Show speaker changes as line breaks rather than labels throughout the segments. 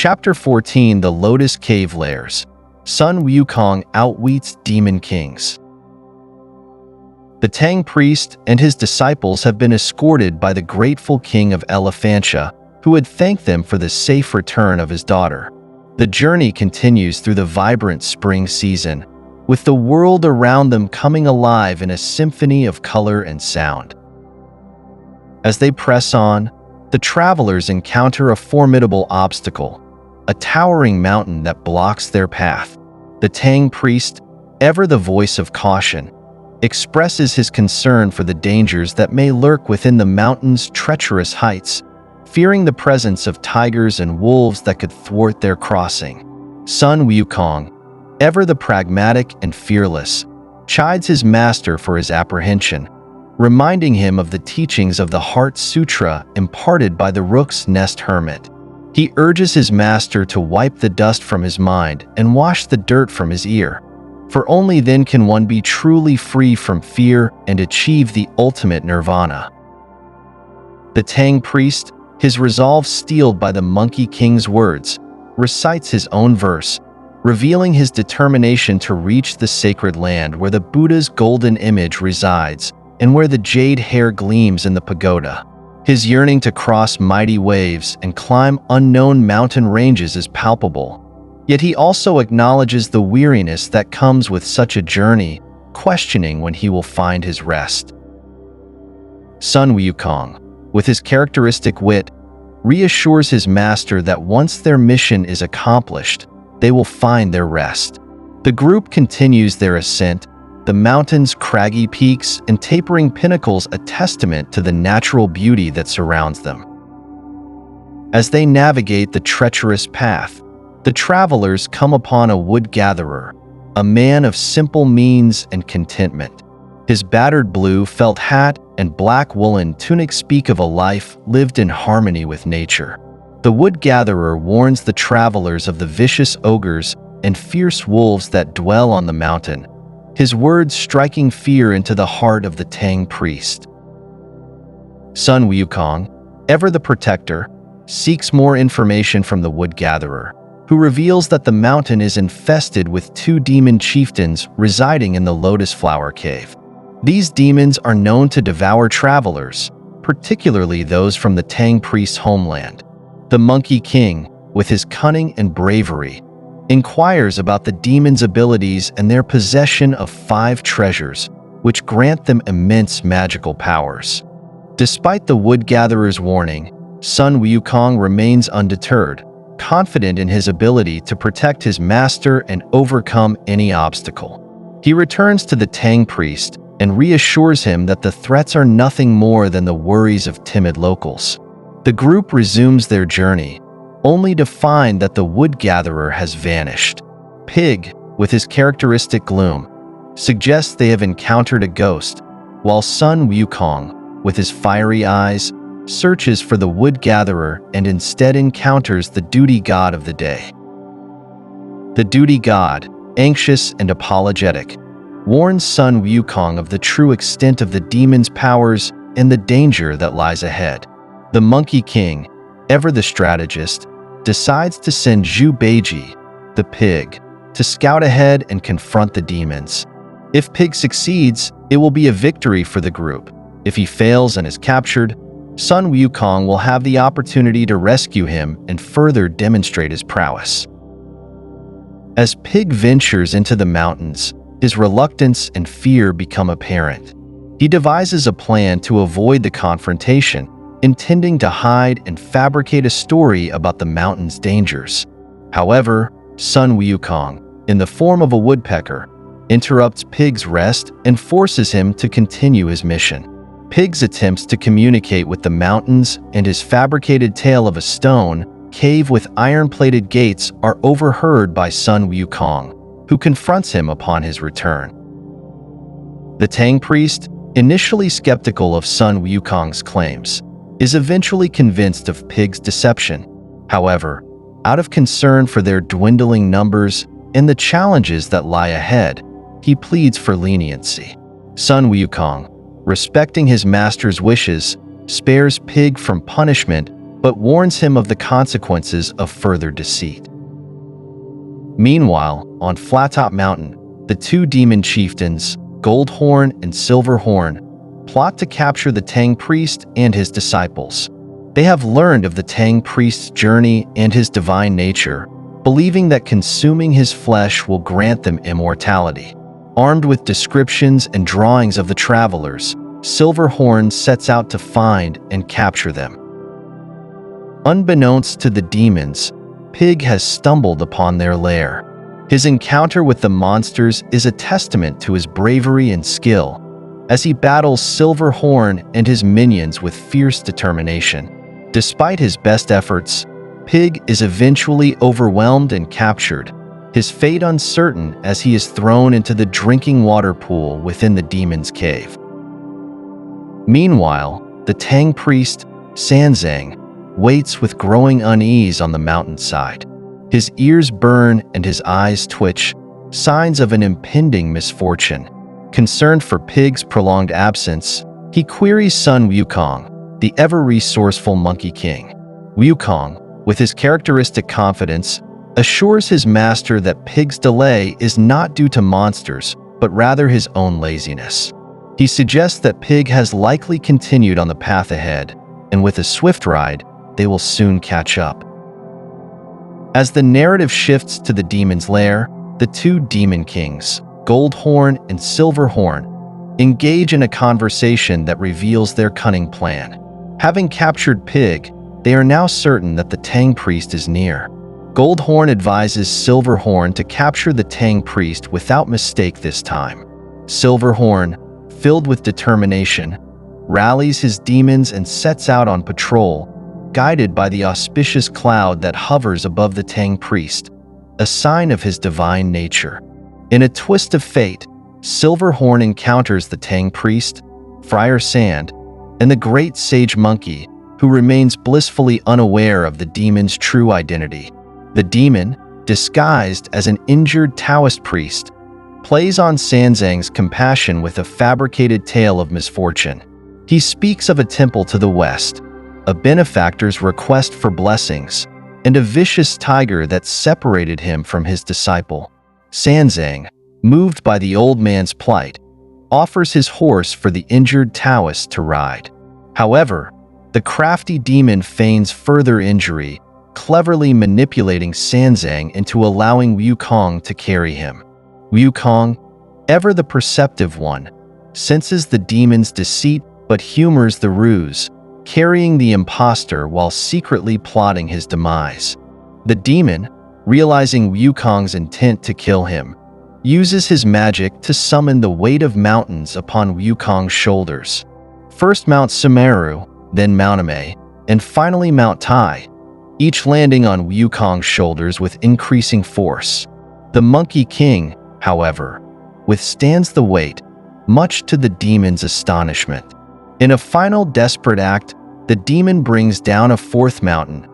Chapter 14: The Lotus Cave Lairs. Sun Wukong Outwits Demon Kings. The Tang priest and his disciples have been escorted by the grateful king of Elephantia, who had thanked them for the safe return of his daughter. The journey continues through the vibrant spring season, with the world around them coming alive in a symphony of color and sound. As they press on, the travelers encounter a formidable obstacle, a towering mountain that blocks their path. The Tang priest, ever the voice of caution, expresses his concern for the dangers that may lurk within the mountain's treacherous heights, fearing the presence of tigers and wolves that could thwart their crossing. Sun Wukong, ever the pragmatic and fearless, chides his master for his apprehension, reminding him of the teachings of the Heart Sutra imparted by the Rook's Nest Hermit. He urges his master to wipe the dust from his mind and wash the dirt from his ear, for only then can one be truly free from fear and achieve the ultimate nirvana. The Tang priest, his resolve steeled by the Monkey King's words, recites his own verse, revealing his determination to reach the sacred land where the Buddha's golden image resides and where the jade hair gleams in the pagoda. His yearning to cross mighty waves and climb unknown mountain ranges is palpable, yet he also acknowledges the weariness that comes with such a journey, questioning when he will find his rest. Sun Wukong, with his characteristic wit, reassures his master that once their mission is accomplished, they will find their rest. The group continues their ascent, the mountain's craggy peaks and tapering pinnacles a testament to the natural beauty that surrounds them. As they navigate the treacherous path, the travelers come upon a wood gatherer, a man of simple means and contentment. His battered blue felt hat and black woolen tunic speak of a life lived in harmony with nature. The wood gatherer warns the travelers of the vicious ogres and fierce wolves that dwell on the mountain, his words striking fear into the heart of the Tang priest. Sun Wukong, ever the protector, seeks more information from the wood gatherer, who reveals that the mountain is infested with 2 demon chieftains residing in the Lotus Flower Cave. These demons are known to devour travelers, particularly those from the Tang priest's homeland. The Monkey King, with his cunning and bravery, inquires about the demons' abilities and their possession of 5 treasures, which grant them immense magical powers. Despite the wood gatherer's warning, Sun Wukong remains undeterred, confident in his ability to protect his master and overcome any obstacle. He returns to the Tang priest and reassures him that the threats are nothing more than the worries of timid locals. The group resumes their journey, only to find that the wood gatherer has vanished. Pig, with his characteristic gloom, suggests they have encountered a ghost, while Sun Wukong, with his fiery eyes, searches for the wood gatherer and instead encounters the duty god of the day. The duty god, anxious and apologetic, warns Sun Wukong of the true extent of the demon's powers and the danger that lies ahead. The Monkey King, ever the strategist, decides to send Zhu Beiji, the pig, to scout ahead and confront the demons. If Pig succeeds, it will be a victory for the group. If he fails and is captured, Sun Wukong will have the opportunity to rescue him and further demonstrate his prowess. As Pig ventures into the mountains, his reluctance and fear become apparent. He devises a plan to avoid the confrontation, intending to hide and fabricate a story about the mountain's dangers. However, Sun Wukong, in the form of a woodpecker, interrupts Pig's rest and forces him to continue his mission. Pig's attempts to communicate with the mountains and his fabricated tale of a stone cave with iron-plated gates are overheard by Sun Wukong, who confronts him upon his return. The Tang priest, initially skeptical of Sun Wukong's claims, is eventually convinced of Pig's deception. However, out of concern for their dwindling numbers and the challenges that lie ahead, he pleads for leniency. Sun Wukong, respecting his master's wishes, spares Pig from punishment but warns him of the consequences of further deceit. Meanwhile, on Flattop Mountain, the two demon chieftains, Goldhorn and Silverhorn, plot to capture the Tang priest and his disciples. They have learned of the Tang priest's journey and his divine nature, believing that consuming his flesh will grant them immortality. Armed with descriptions and drawings of the travelers, Silverhorn sets out to find and capture them. Unbeknownst to the demons, Pig has stumbled upon their lair. His encounter with the monsters is a testament to his bravery and skill, as he battles Silverhorn and his minions with fierce determination. Despite his best efforts, Pig is eventually overwhelmed and captured, his fate uncertain as he is thrown into the drinking water pool within the demon's cave. Meanwhile, the Tang priest, Sanzang, waits with growing unease on the mountainside. His ears burn and his eyes twitch, signs of an impending misfortune. Concerned for Pig's prolonged absence, he queries son Wukong, the ever-resourceful Monkey King. Wukong, with his characteristic confidence, assures his master that Pig's delay is not due to monsters, but rather his own laziness. He suggests that Pig has likely continued on the path ahead, and with a swift ride, they will soon catch up. As the narrative shifts to the demon's lair, the two demon kings, Goldhorn and Silverhorn, engage in a conversation that reveals their cunning plan. Having captured Pig, they are now certain that the Tang priest is near. Goldhorn advises Silverhorn to capture the Tang priest without mistake this time. Silverhorn, filled with determination, rallies his demons and sets out on patrol, guided by the auspicious cloud that hovers above the Tang priest, a sign of his divine nature. In a twist of fate, Silverhorn encounters the Tang priest, Friar Sand, and the great sage monkey, who remains blissfully unaware of the demon's true identity. The demon, disguised as an injured Taoist priest, plays on Sanzang's compassion with a fabricated tale of misfortune. He speaks of a temple to the west, a benefactor's request for blessings, and a vicious tiger that separated him from his disciple. Sanzang, moved by the old man's plight, offers his horse for the injured Taoist to ride. However, the crafty demon feigns further injury, cleverly manipulating Sanzang into allowing Wukong to carry him. Wukong, ever the perceptive one, senses the demon's deceit but humors the ruse, carrying the impostor while secretly plotting his demise. The demon, realizing Wukong's intent to kill him, uses his magic to summon the weight of mountains upon Wukong's shoulders. First Mount Sumeru, then Mount Ame, and finally Mount Tai, each landing on Wukong's shoulders with increasing force. The Monkey King, however, withstands the weight, much to the demon's astonishment. In a final desperate act, the demon brings down a fourth mountain,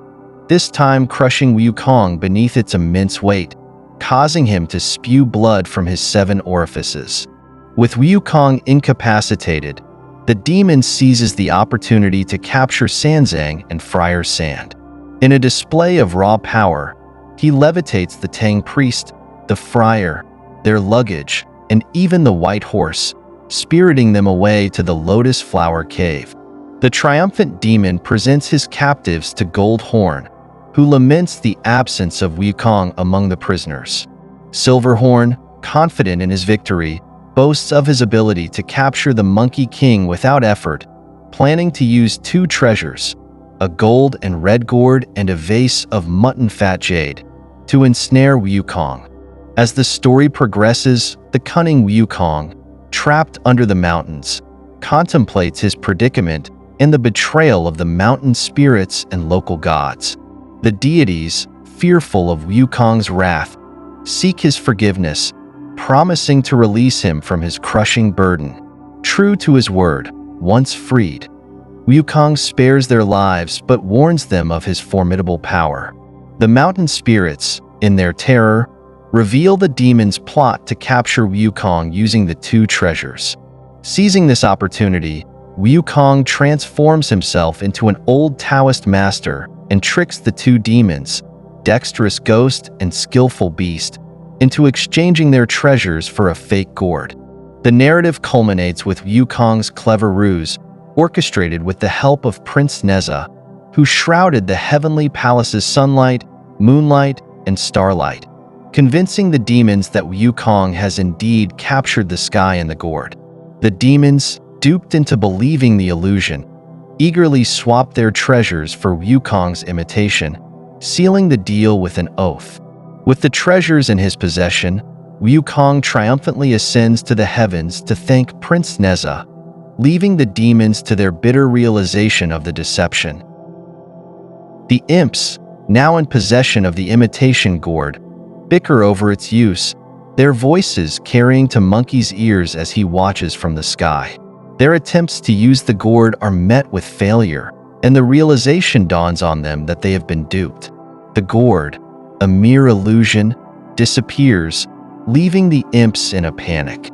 this time crushing Wukong beneath its immense weight, causing him to spew blood from his 7 orifices. With Wukong incapacitated, the demon seizes the opportunity to capture Sanzang and Friar Sand. In a display of raw power, he levitates the Tang priest, the friar, their luggage, and even the white horse, spiriting them away to the Lotus Flower Cave. The triumphant demon presents his captives to Goldhorn, who laments the absence of Wukong among the prisoners. Silverhorn, confident in his victory, boasts of his ability to capture the Monkey King without effort, planning to use 2 treasures, a gold and red gourd and a vase of mutton fat jade, to ensnare Wukong. As the story progresses, the cunning Wukong, trapped under the mountains, contemplates his predicament and the betrayal of the mountain spirits and local gods. The deities, fearful of Wukong's wrath, seek his forgiveness, promising to release him from his crushing burden. True to his word, once freed, Wukong spares their lives but warns them of his formidable power. The mountain spirits, in their terror, reveal the demon's plot to capture Wukong using the 2 treasures. Seizing this opportunity, Wukong transforms himself into an old Taoist master and tricks the two demons, dexterous ghost and skillful beast, into exchanging their treasures for a fake gourd. The narrative culminates with Wukong's clever ruse, orchestrated with the help of Prince Neza, who shrouded the heavenly palace's sunlight, moonlight, and starlight, convincing the demons that Wukong has indeed captured the sky and the gourd. The demons, duped into believing the illusion, eagerly swap their treasures for Wukong's imitation, sealing the deal with an oath. With the treasures in his possession, Wukong triumphantly ascends to the heavens to thank Prince Neza, leaving the demons to their bitter realization of the deception. The imps, now in possession of the imitation gourd, bicker over its use, their voices carrying to Monkey's ears as he watches from the sky. Their attempts to use the gourd are met with failure, and the realization dawns on them that they have been duped. The gourd, a mere illusion, disappears, leaving the imps in a panic.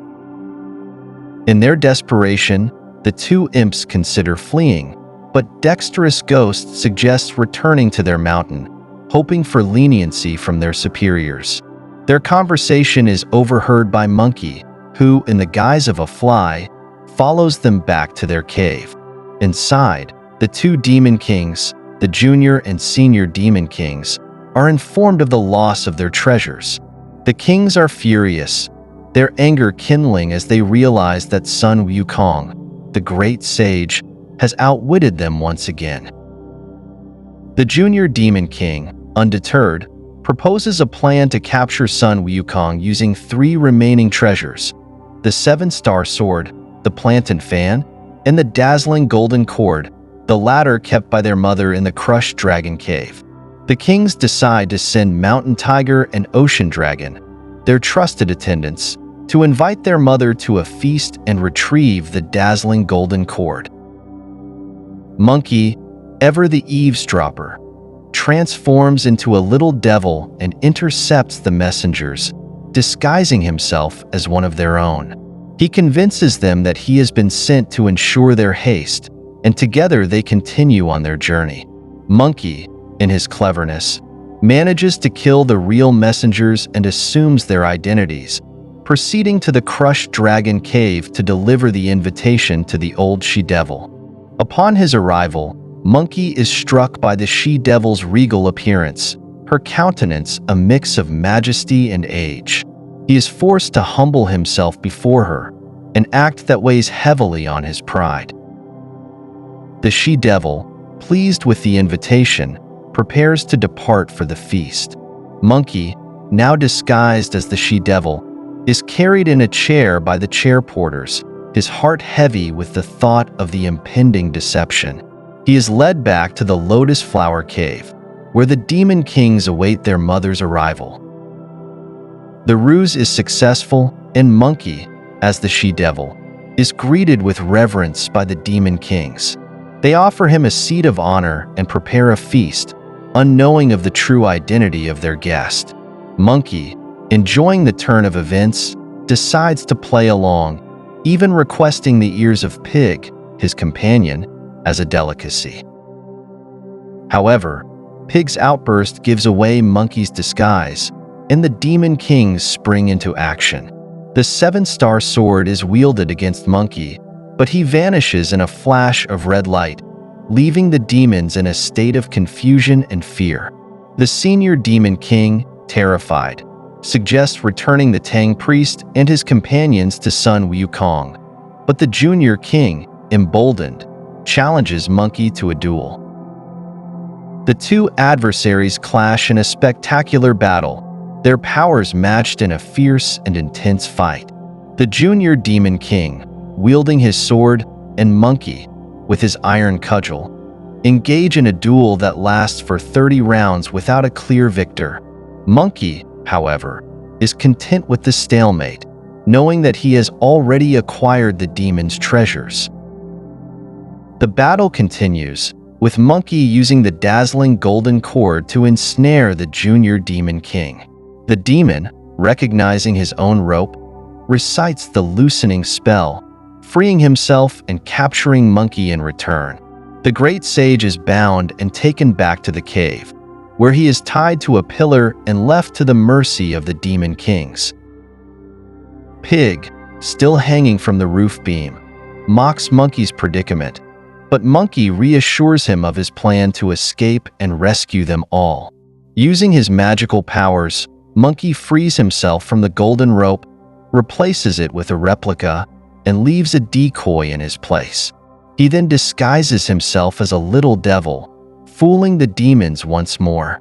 In their desperation, the two imps consider fleeing, but dexterous Ghost suggests returning to their mountain, hoping for leniency from their superiors. Their conversation is overheard by Monkey, who, in the guise of a fly, follows them back to their cave. Inside, the two demon kings, the junior and senior demon kings, are informed of the loss of their treasures. The kings are furious, their anger kindling as they realize that Sun Wukong, the great sage, has outwitted them once again. The junior demon king, undeterred, proposes a plan to capture Sun Wukong using 3 remaining treasures: the 7-star sword, the plantain fan, and the dazzling golden cord, the latter kept by their mother in the crushed dragon cave. The kings decide to send Mountain Tiger and Ocean Dragon, their trusted attendants, to invite their mother to a feast and retrieve the dazzling golden cord. Monkey, ever the eavesdropper, transforms into a little devil and intercepts the messengers, disguising himself as one of their own. He convinces them that he has been sent to ensure their haste, and together they continue on their journey. Monkey, in his cleverness, manages to kill the real messengers and assumes their identities, proceeding to the crushed dragon cave to deliver the invitation to the old she-devil. Upon his arrival, Monkey is struck by the she-devil's regal appearance, her countenance a mix of majesty and age. He is forced to humble himself before her, an act that weighs heavily on his pride. The she-devil, pleased with the invitation, prepares to depart for the feast. Monkey, now disguised as the she-devil, is carried in a chair by the chair porters, his heart heavy with the thought of the impending deception. He is led back to the Lotus Flower Cave, where the demon kings await their mother's arrival. The ruse is successful, and Monkey, as the she-devil, is greeted with reverence by the demon kings. They offer him a seat of honor and prepare a feast, unknowing of the true identity of their guest. Monkey, enjoying the turn of events, decides to play along, even requesting the ears of Pig, his companion, as a delicacy. However, Pig's outburst gives away Monkey's disguise, and the demon kings spring into action. The 7-star sword is wielded against Monkey, but he vanishes in a flash of red light, leaving the demons in a state of confusion and fear. The senior demon king, terrified, suggests returning the Tang priest and his companions to Sun Wukong, but the junior king, emboldened, challenges Monkey to a duel. The two adversaries clash in a spectacular battle, their powers matched in a fierce and intense fight. The junior demon king, wielding his sword, and Monkey, with his iron cudgel, engage in a duel that lasts for 30 rounds without a clear victor. Monkey, however, is content with the stalemate, knowing that he has already acquired the demon's treasures. The battle continues, with Monkey using the dazzling golden cord to ensnare the junior demon king. The demon, recognizing his own rope, recites the loosening spell, freeing himself and capturing Monkey in return. The great sage is bound and taken back to the cave, where he is tied to a pillar and left to the mercy of the demon kings. Pig, still hanging from the roof beam, mocks Monkey's predicament, but Monkey reassures him of his plan to escape and rescue them all. Using his magical powers, Monkey frees himself from the golden rope, replaces it with a replica, and leaves a decoy in his place. He then disguises himself as a little devil, fooling the demons once more.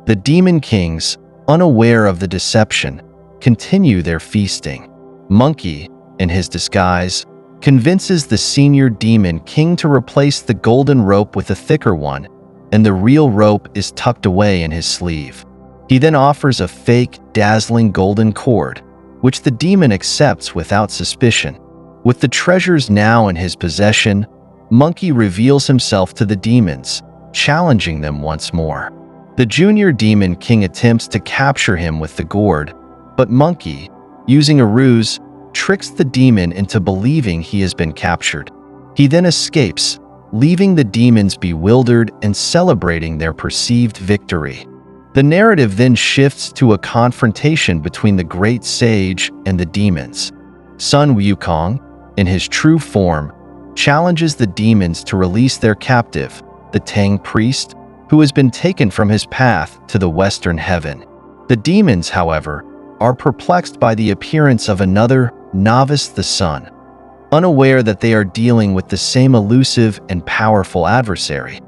The demon kings, unaware of the deception, continue their feasting. Monkey, in his disguise, convinces the senior demon king to replace the golden rope with a thicker one, and the real rope is tucked away in his sleeve. He then offers a fake, dazzling golden cord, which the demon accepts without suspicion. With the treasures now in his possession, Monkey reveals himself to the demons, challenging them once more. The junior demon king attempts to capture him with the gourd, but Monkey, using a ruse, tricks the demon into believing he has been captured. He then escapes, leaving the demons bewildered and celebrating their perceived victory. The narrative then shifts to a confrontation between the great sage and the demons. Sun Wukong, in his true form, challenges the demons to release their captive, the Tang priest, who has been taken from his path to the western heaven. The demons, however, are perplexed by the appearance of another novice, the sun, unaware that they are dealing with the same elusive and powerful adversary.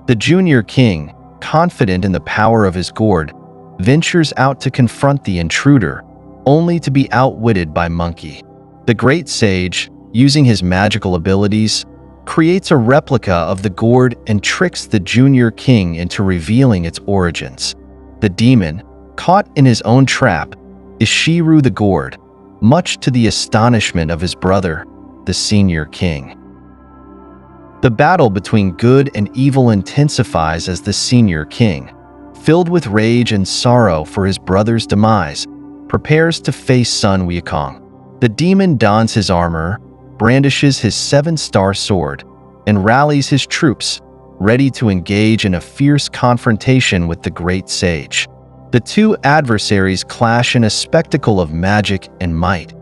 The junior king, confident in the power of his gourd, ventures out to confront the intruder, only to be outwitted by Monkey. The great sage, using his magical abilities, creates a replica of the gourd and tricks the junior king into revealing its origins. The demon, caught in his own trap, is Shiru the gourd, much to the astonishment of his brother, the senior king. The battle between good and evil intensifies as the senior king, filled with rage and sorrow for his brother's demise, prepares to face Sun Wukong. The demon dons his armor, brandishes his 7-star sword, and rallies his troops, ready to engage in a fierce confrontation with the great sage. The two adversaries clash in a spectacle of magic and might,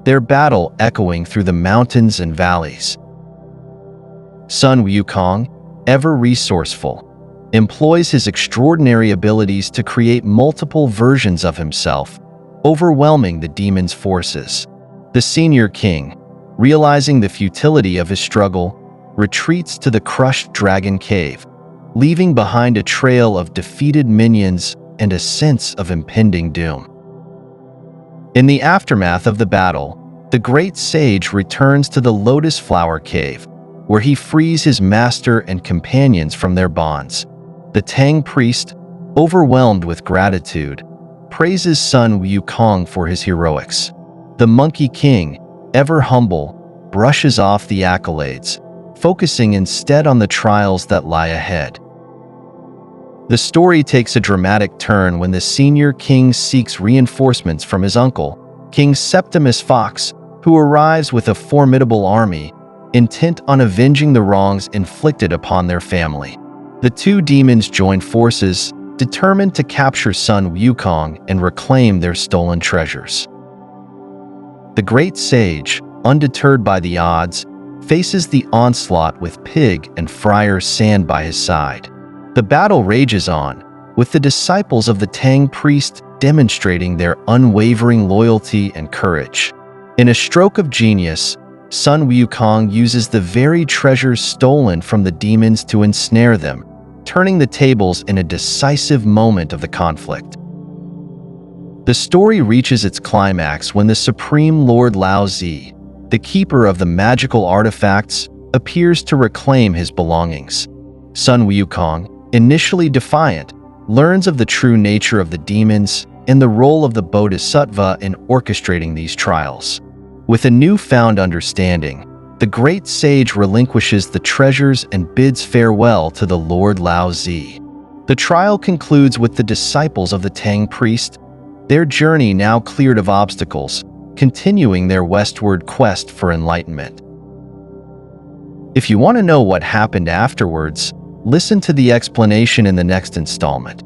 their battle echoing through the mountains and valleys. Sun Wukong, ever resourceful, employs his extraordinary abilities to create multiple versions of himself, overwhelming the demon's forces. The senior king, realizing the futility of his struggle, retreats to the crushed dragon cave, leaving behind a trail of defeated minions and a sense of impending doom. In the aftermath of the battle, the great sage returns to the Lotus Flower Cave, where he frees his master and companions from their bonds. The Tang priest, overwhelmed with gratitude, praises Sun Wukong for his heroics. The Monkey King, ever humble, brushes off the accolades, focusing instead on the trials that lie ahead. The story takes a dramatic turn when the senior king seeks reinforcements from his uncle, King Septimus Fox, who arrives with a formidable army, intent on avenging the wrongs inflicted upon their family. The two demons join forces, determined to capture Sun Wukong and reclaim their stolen treasures. The great sage, undeterred by the odds, faces the onslaught with Pig and Friar Sand by his side. The battle rages on, with the disciples of the Tang priest demonstrating their unwavering loyalty and courage. In a stroke of genius, Sun Wukong uses the very treasures stolen from the demons to ensnare them, turning the tables in a decisive moment of the conflict. The story reaches its climax when the Supreme Lord Lao Zi, the keeper of the magical artifacts, appears to reclaim his belongings. Sun Wukong, initially defiant, learns of the true nature of the demons and the role of the Bodhisattva in orchestrating these trials. With a newfound understanding, the great sage relinquishes the treasures and bids farewell to the Lord Lao Zi. The trial concludes with the disciples of the Tang priest, their journey now cleared of obstacles, continuing their westward quest for enlightenment. If you want to know what happened afterwards, listen to the explanation in the next installment.